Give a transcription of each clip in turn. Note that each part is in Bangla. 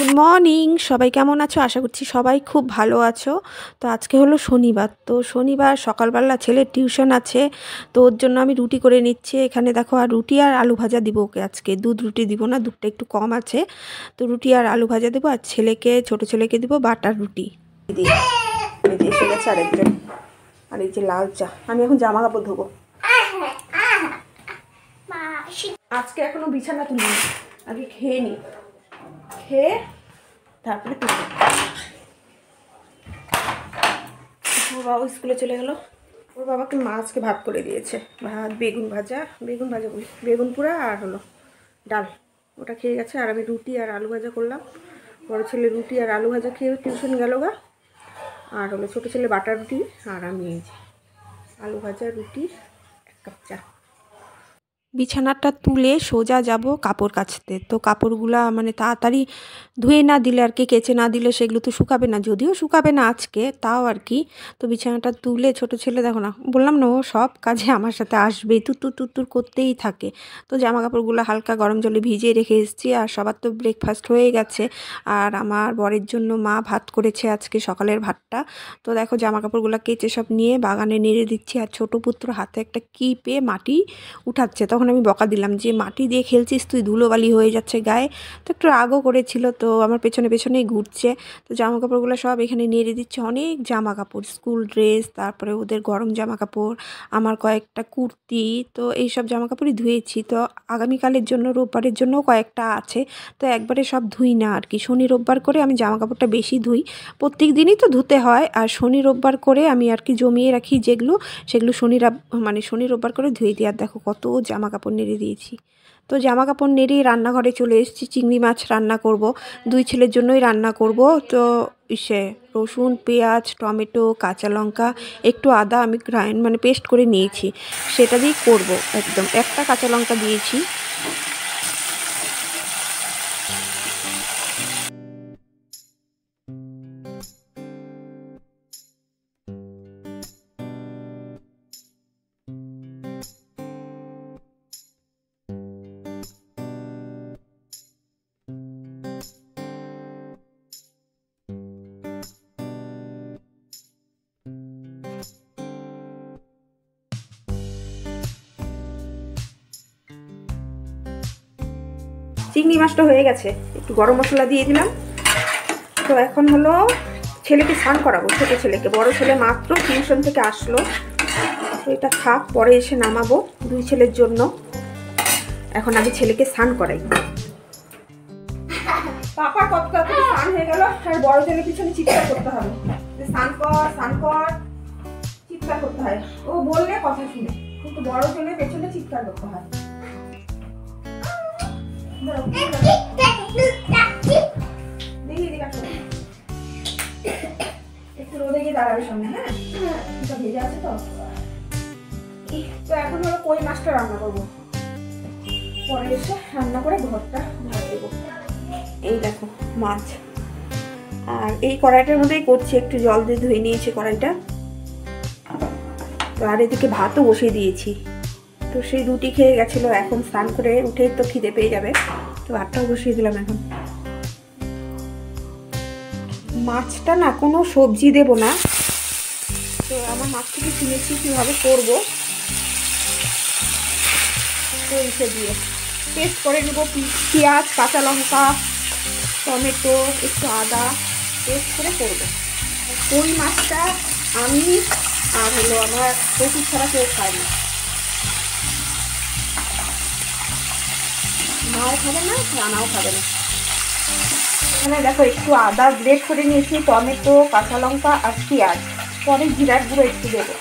গুড মর্নিং, সবাই কেমন আছো? আশা করছি সবাই খুব ভালো আছো। তো আজকে হলো শনিবার, তো শনিবার সকালবেলা ছেলের টিউশন আছে, তো ওর জন্য আমি রুটি করে নিচ্ছি। এখানে দেখো, আর রুটি আর আলু ভাজা দিব ওকে আজকে। দুধ রুটি দিব না, দুধটা একটু কম আছে, তো রুটি আর আলু ভাজা দেবো। আর ছোটো ছেলেকে দিব বাটার রুটি। এসে গেছে আরেকজন। আর এই যে লাল চা। আমি এখন জামা কাপড় ধোবো। আজকে এখনো বিছানা তুলিনি, আগে খেয়ে নিই, খেয়ে তারপরে তুলব। ওর বাবা স্কুলে চলে গেল। ওর বাবাকে মা আজকে ভাত করে দিয়েছে, ভাত, বেগুন ভাজা বলি, বেগুন পোড়া আর হলো ডাল, ওটা খেয়ে গেছে। আর আমি রুটি আর আলু ভাজা করলাম। বড় ছেলে রুটি আর আলু ভাজা খেয়ে টিউশন গেল গা। আর হলো ছোটো ছেলে বাটার রুটি, আর আমি এই যে আলু ভাজা, রুটি, 1 কাপ চা। বিছানাটা তুলে সোজা যাব কাপড় কাচতে। তো কাপড়গুলা মানে তাড়াতাড়ি ধুয়ে না দিলে আর কি, কেচে না দিলে সেগুলো তো শুকাবে না, যদিও শুকাবে না আজকে, তাও আর কি। তো বিছানাটা তুলে, ছোটো ছেলে দেখো না, বললাম না ও সব কাজে আমার সাথে আসবেই, তুত্তুর করতেই থাকে। তো জামা কাপড়গুলো হালকা গরম জলে ভিজিয়ে রেখে এসেছি। আর সবার তো ব্রেকফাস্ট হয়ে গেছে। আর আমার বরের জন্য মা ভাত করেছে আজকে, সকালের ভাতটা। তো দেখো জামা কাপড়গুলো কেচে সব নিয়ে বাগানে নেড়ে দিচ্ছি। আর ছোটো পুত্র হাতে একটা কি পেয়ে মাটি উঠাচ্ছে। তখন আমি বকা দিলাম যে মাটি দিয়ে খেলছিস তুই, ধুলোবালি হয়ে যাচ্ছে গায়ে। তো একটু রাগও করেছিল, তো আমার পেছনেই ঘুরছে। তো জামা কাপড়গুলো সব এখানে নেড়ে দিচ্ছে। অনেক জামা কাপড়, স্কুল ড্রেস, তারপরে ওদের গরম জামা কাপড়, আমার কয়েকটা কুর্তি, তো এইসব জামা কাপড়ই ধুয়েছি। তো আগামীকালের জন্য, রোববারের জন্যও কয়েকটা আছে। তো একবারে সব ধুই না আর কি, শনি রোববার করে আমি জামা কাপড়টা বেশি ধুই। প্রত্যেক দিনই তো ধুতে হয়, আর শনি রোববার করে আমি আর কি জমিয়ে রাখি যেগুলো, সেগুলো শনি রোববার করে ধুয়ে দিই। আর দেখো কত জামা কাপড় নেড়ে দিয়েছি। তো জামা কাপড় নেড়ে রান্নাঘরে চলে এসেছি। চিংড়ি মাছ রান্না করব, 2 ছেলের জন্যই রান্না করব। তো রসুন, পেঁয়াজ, টমেটো, কাঁচা লঙ্কা, একটু আদা আমি পেস্ট করে নিয়েছি, সেটা দিয়েই করব। একদম একটা কাঁচা লঙ্কা দিয়েছি। চিংড়ি মাছটা হয়ে গেছে, একটু গরম মশলা দিয়ে দিলাম। তো এখন হলো ছেলেকে স্নান করাবো, ছোটো ছেলেকে। বড় ছেলে মাত্র টিউশন থেকে আসলো, তো এটা থাক, পরে এসে নামাবো 2 ছেলের জন্য। এখন আমি ছেলেকে স্নান করাই। পাপা কত তাড়াতাড়ি স্নান হয়ে গেল, আর বড় ছেলের পিছনে চিৎকার করতে হবে, স্নান কর, চিৎকার করতে হয়। ও বললে কথা শুনে, কিন্তু বড় ছেলের পেছনে চিৎকার করতে হয়। একটু রোদে গিয়ে দাঁড়াবে সামনে, হ্যাঁ, ভেজে আছে তো। তো এখন হলো কই মাছটা রান্না করবো, পরে এসে রান্না করে ঘরটা ঢাকা দেবো। এই দেখো মাছ, আর এই কড়াইটার মধ্যেই করছি, একটু জল দিয়ে ধুয়ে নিয়েছি কড়াইটা। তো আর এদিকে ভাতও বসিয়ে দিয়েছি। তো সেই রুটি খেয়ে গেছিলো, এখন স্নান করে উঠেই তো খিদে পেয়ে যাবে, তো ভাতটাও বসিয়ে দিলাম এখন। মাছটা না কোনো সবজি দেব না, তো আমার মাছটাকে কিনেছি, কীভাবে করবো সরিষা দিয়ে পেস্ট করে নেব। পেঁয়াজ, কাঁচা লঙ্কা, টমেটো, একটু আদা পেস্ট করে করবো। কই মাছটা আমি আর হলো আমার প্রচুর ছাড়া কেউ খায় না, মাও খাবে না, রানাও খাবে না। এখানে দেখো একটু আদা গ্রেট করে নিয়েছি, টমেটো, কাঁচা লঙ্কা আর পেঁয়াজ, পরে জিরার গুঁড়ো একটু দেবো,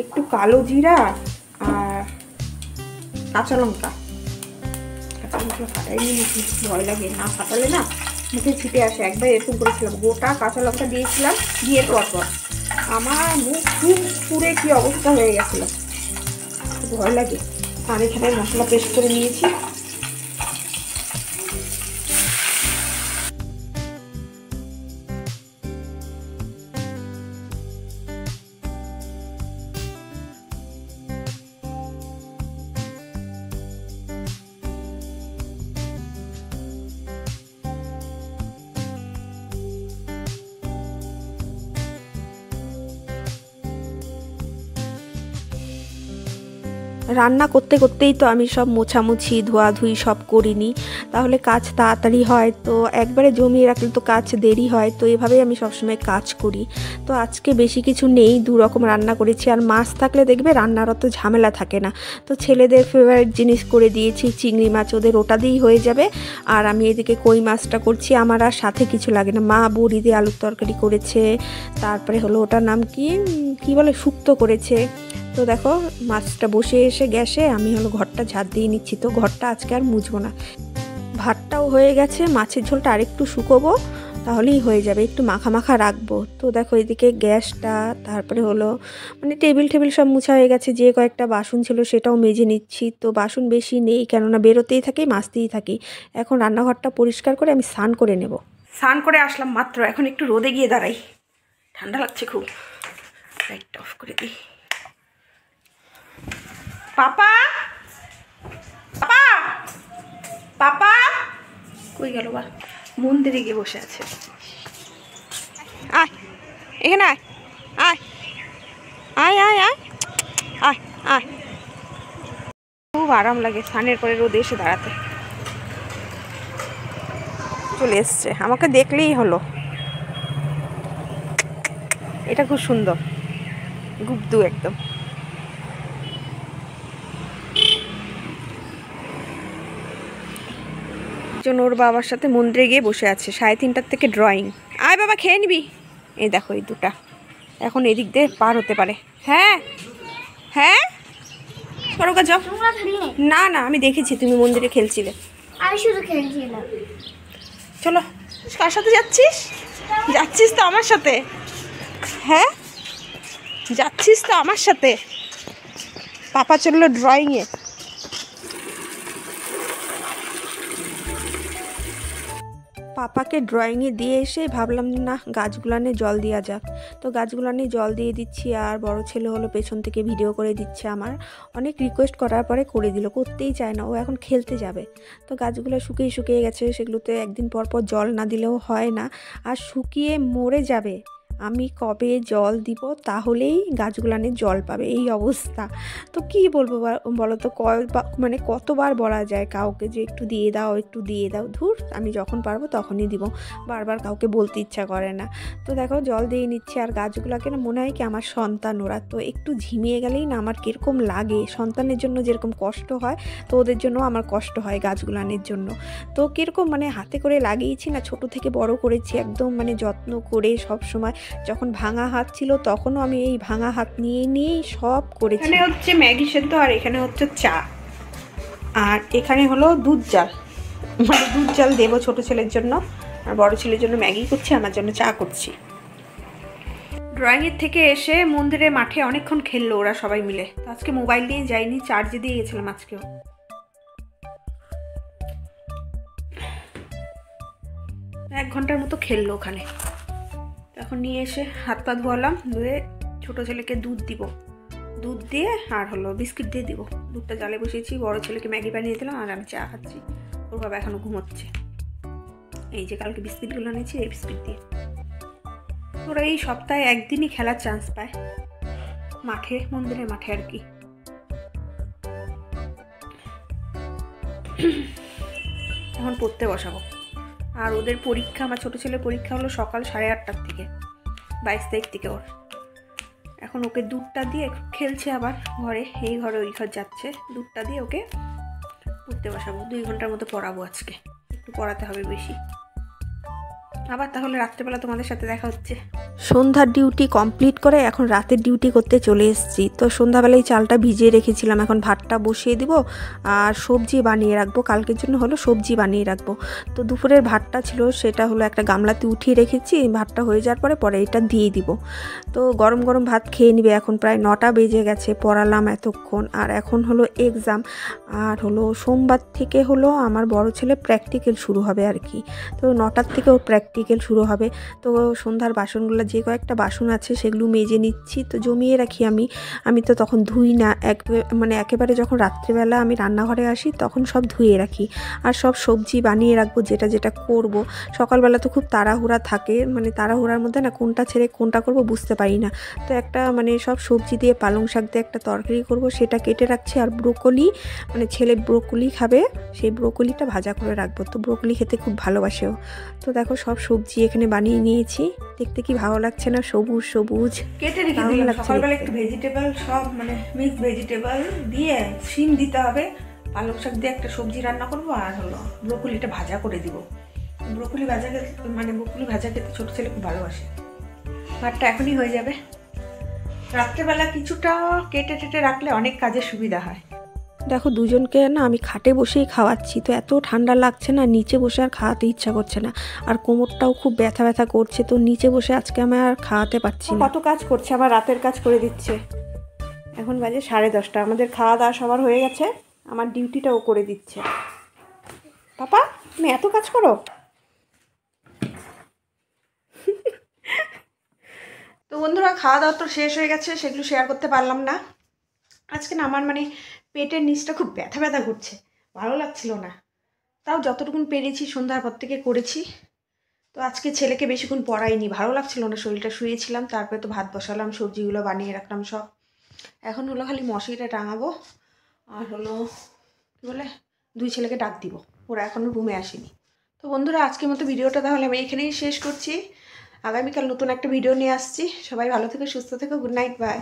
একটু কালো জিরা আর কাঁচা লঙ্কা ফাটাই নিয়েছি, ভয় লাগে, না ফাটালে না মুখে ছিটে আসে। একবার এরকম করেছিলাম, গোটা কাঁচা লঙ্কা দিয়েছিলাম, বিয়ের পর আমার মুখ খুব পুড়ে কি অবস্থা হয়ে গেছিল, ভয় লাগে। আর এখানে মশলা পেস্ট করে নিয়েছি। রান্না করতে করতেই তো আমি সব মোছামুছি ধোয়াধুয়ি সব করিনি, তাহলে কাজ তাড়াতাড়ি হয়। তো একবারে জমিয়ে রাখলে তো কাজ দেরি হয়, তো এভাবেই আমি সবসময় কাজ করি। তো আজকে বেশি কিছু নেই, 2 রকম রান্না করেছি। আর মাছ থাকলে দেখবে রান্নার অত ঝামেলা থাকে না। তো ছেলেদের ফেভারিট জিনিস করে দিয়েছি চিংড়ি মাছ, ওদের ওটা দিয়েই হয়ে যাবে। আর আমি এদিকে কই মাছটা করছি, আমার আর সাথে কিছু লাগে না। মা বড়ি দিয়ে আলুর তরকারি করেছে, তারপরে হলো ওটার নাম কি বলে, শুক্তো করেছে। তো দেখো মাছটা বসে এসে গ্যাসে আমি হলো ঘরটা ঝাড় দিয়ে নিচ্ছি। তো ঘরটা আজকে আর মুছবো না, ভাতটাও হয়ে গেছে, মাছের ঝোলটা আরেকটু শুকোবো, তাহলেই হয়ে যাবে। একটু মাখা মাখা রাখবো। তো দেখো এদিকে গ্যাসটা, তারপরে হলো মানে টেবিল সব মুছা হয়ে গেছে। যে কয়েকটা বাসন ছিল সেটাও মেজে নিচ্ছি। তো বাসন বেশি নেই, কেননা বেরোতেই থাকি মাজতেই থাকি। এখন রান্নাঘরটা পরিষ্কার করে আমি স্নান করে নেব। স্নান করে আসলাম মাত্র, এখন একটু রোদে গিয়ে দাঁড়াই, ঠান্ডা লাগছে খুব। লাইট অফ করে দিই। পাপা পাপা পাপা কই গেল বা? মন্দিরে গিয়ে বসে আছে। আয় এখানে আয়, আয় আয় আয় আয় আয় আয়। খুব আরাম লাগে স্নানের পরে রোদে এসে দাঁড়াতে। চলে এসছে, আমাকে দেখলেই হলো। এটা খুব সুন্দর, গুবদু একদম। ওর বাবার সাথে মন্দিরে গিয়ে বসে আছে, 3:30 থেকে ড্রয়িং। আয় বাবা খেয়ে নিবি। এই দেখো এই দুটা এখন এদিক দিয়ে পার হতে পারে। হ্যাঁ হ্যাঁ সরকা যাও। না না আমি দেখেছি তুমি মন্দিরে খেলছিলে। আমি শুধু খেলছিলাম। চলো, কার সাথে যাচ্ছিস? যাচ্ছিস তো আমার সাথে। হ্যাঁ যাচ্ছিস তো আমার সাথে। পাপা চললো ড্রয়িংয়ে। পাপাকে ড্রয়িংয়ে দিয়ে এসে ভাবলাম না গাছগুলানে জল দেওয়া যাক। তো গাছগুলানে জল দিয়ে দিচ্ছি, আর বড় ছেলে হলো পেছন থেকে ভিডিও করে দিচ্ছে। আমার অনেক রিকোয়েস্ট করার পরে করে দিল, করতেই চায় না, ও এখন খেলতে যাবে। তো গাছগুলো শুকিয়ে গেছে, সেগুলোতে একদিন পর পর জল না দিলেও হয় না, আর শুকিয়ে মরে যাবে। আমি কবে জল দিব তাহলেই গাছগুলানে জল পাবে, এই অবস্থা। তো কি বলবো বলো তো, মানে কতবার বলা যায় কাউকে যে একটু দিয়ে দাও একটু দিয়ে দাও। ধুর, আমি যখন পারবো তখনই দিব, বারবার কাউকে বলতে ইচ্ছা করে না। তো দেখো জল দিয়ে নিচ্ছে, আর গাছগুলোকে না মনে হয় কি আমার সন্তান ওরা। তো একটু ঝিমিয়ে গেলেই না আমার কীরকম লাগে, সন্তানের জন্য যেরকম কষ্ট হয় তো ওদের জন্য আমার কষ্ট হয় গাছগুলানের জন্য। তো কীরকম মানে হাতে করে লাগিয়েছি না, ছোট থেকে বড় করেছি একদম, মানে যত্ন করে সব সময়। যখন ভাঙা হাত ছিল তখনও আমি এই ভাঙা হাত নিয়েই সব করেছি। এখানে হচ্ছে ম্যাগি সেদ্ধ, আর এখানে হচ্ছে চা, আর এখানে হলো দুধ জাল, মানে দুধ জাল দেবো ছোট ছেলের জন্য, আর বড় ছেলের জন্য ম্যাগি করছি, আমার জন্য চা করছি। ড্রয়িংয়ের থেকে এসে মন্দিরে মাঠে অনেকক্ষণ খেললো ওরা সবাই মিলে। তো আজকে মোবাইল দিয়ে যাইনি, চার্জে দিয়ে গেছিলাম আজকেও। 1 ঘন্টার মতো খেললো ওখানে। এখন নিয়ে এসে হাত পা ধোয়ালাম, ধুয়ে ছোটো ছেলেকে দুধ দিব, দুধ দিয়ে আর হলো বিস্কিট দিয়ে দিব। দুধটা জালে বসিয়েছি, বড় ছেলেকে ম্যাগি বানিয়ে দিলাম, আর আমি চা খাচ্ছি। ওর বাবা এখনও ঘুমোচ্ছে। এই যে কালকে বিস্কিটগুলো নিয়েছি, এই বিস্কিট দিয়ে। ওরা এই সপ্তাহে একদিনই খেলার চান্স পায় মাঠে, মন্দিরের মাঠে আর কি। এখন পড়তে বসাবো। আর ওদের পরীক্ষা, আমার ছোটো ছেলের পরীক্ষা হলো সকাল 8:30 থেকে, 22 তারিখ থেকে ওর। এখন ওকে দুধটা দিয়ে খেলছে আবার ঘরে, এই ঘরে ওই ঘর যাচ্ছে, দুধটা দিয়ে ওকে পড়তে বসাবো। 2 ঘন্টার মতো পড়াবো আজকে, একটু পড়াতে হবে বেশি। আবার তাহলে রাত্রেবেলা তোমাদের সাথে দেখা হচ্ছে। সন্ধ্যার ডিউটি কমপ্লিট করে এখন রাতের ডিউটি করতে চলে এসেছি। তো সন্ধ্যাবেলায় চালটা ভিজিয়ে রেখেছিলাম, এখন ভাতটা বসিয়ে দিব আর সবজি বানিয়ে রাখবো। কালকের জন্য হলো সবজি বানিয়ে রাখবো। তো দুপুরের ভাতটা ছিল, সেটা হলো একটা গামলাতে উঠিয়ে রেখেছি, ভাতটা হয়ে যাওয়ার পরে এটা দিয়ে দিব। তো গরম গরম ভাত খেয়ে নিবে। এখন প্রায় 9টা বেজে গেছে, পড়ালাম এতক্ষণ, আর এখন হলো এক্সাম। আর হলো সোমবার থেকে হলো আমার বড় ছেলে প্র্যাকটিক্যাল শুরু হবে আর কি। তো 9টার থেকে ওর প্র্যাকটিক্যাল প্র্যাকটিক্যাল শুরু হবে। তো সন্ধ্যার বাসনগুলো যে কয়েকটা বাসন আছে সেগুলো মেজে নিচ্ছি, তো জমিয়ে রাখি আমি তো তখন ধুই না, একেবারে যখন রাত্রিবেলা আমি রান্নাঘরে আসি তখন সব ধুয়ে রাখি। আর সব সবজি বানিয়ে রাখবো যেটা যেটা করব। সকালবেলা তো খুব তাড়াহুড়া থাকে, তাড়াহুড়ার মধ্যে না কোনটা ছেড়ে কোনটা করব বুঝতে পারি না। তো একটা সব সবজি দিয়ে পালং শাক দিয়ে একটা তরকারি করব, সেটা কেটে রাখছি। আর ব্রোকলি, ছেলে ব্রোকলি খাবে, সেই ব্রোকলিটা ভাজা করে রাখবো। তো ব্রোকলি খেতে খুব ভালোবাসেও। তো দেখো সব সবজি এখানে বানিয়ে নিয়েছি, দেখতে কি ভালো লাগছে না, সবুজ সবুজ কেটে রেখে দিলাম। সকালবেলা একটু ভেজিটেবল সব মিক্স ভেজিটেবল দিয়ে শিম দিতে হবে, পালং শাক দিয়ে একটা সবজি রান্না করবো, আর ব্রোকলিটা ভাজা করে দিব। ব্রোকলি ভাজা খেতে ব্রোকলি ভাজা খেতে ছোটো ছেলে খুব ভালোবাসে। ভাতটা এখনই হয়ে যাবে। রাত্রেবেলা কিছুটা কেটে টেটে রাখলে অনেক কাজে সুবিধা হয়। দেখো দুজনকে না আমি খাটে বসেই খাওয়াচ্ছি, তো এত ঠান্ডা লাগছে না, নিচে বসে আর খাওয়াতে ইচ্ছা করছে না। আর কোমরটাও খুব ব্যথা ব্যথা করছে, তো নিচে বসে আজকে আমি আর খাওয়াতে পারছি না। কত কাজ করছে, আবার রাতের কাজ করে দিচ্ছে। এখন বাজে 10:30, আমাদের খাওয়া দাওয়া সবার হয়ে গেছে, আমার ডিউটিটাও করে দিচ্ছে। পাপা তুমি এত কাজ করো? তো বন্ধুরা খাওয়া দাওয়া তো শেষ হয়ে গেছে, সেগুলো শেয়ার করতে পারলাম না আজকে না। আমার পেটের নিচটা খুব ব্যথা ব্যথা করছে, ভালো লাগছিল না। তাও যতটুকুন পেরেছি সন্ধ্যার পর থেকে করেছি। তো আজকে ছেলেকে বেশিক্ষণ পড়াইনি, ভালো লাগছিল না শরীরটা, শুয়েছিলাম। তারপরে তো ভাত বসালাম, সবজিগুলো বানিয়ে রাখলাম সব। এখন খালি মশারিটা টাঙাবো, আর কী বলে দুই ছেলেকে ডাক দিব, ওরা এখনও রুমে আসেনি। তো বন্ধুরা আজকের মতো ভিডিওটা তাহলে আমি এখানেই শেষ করছি। আগামীকাল নতুন একটা ভিডিও নিয়ে আসছি। সবাই ভালো থেকো, সুস্থ থেকো, গুড নাইট, বাই।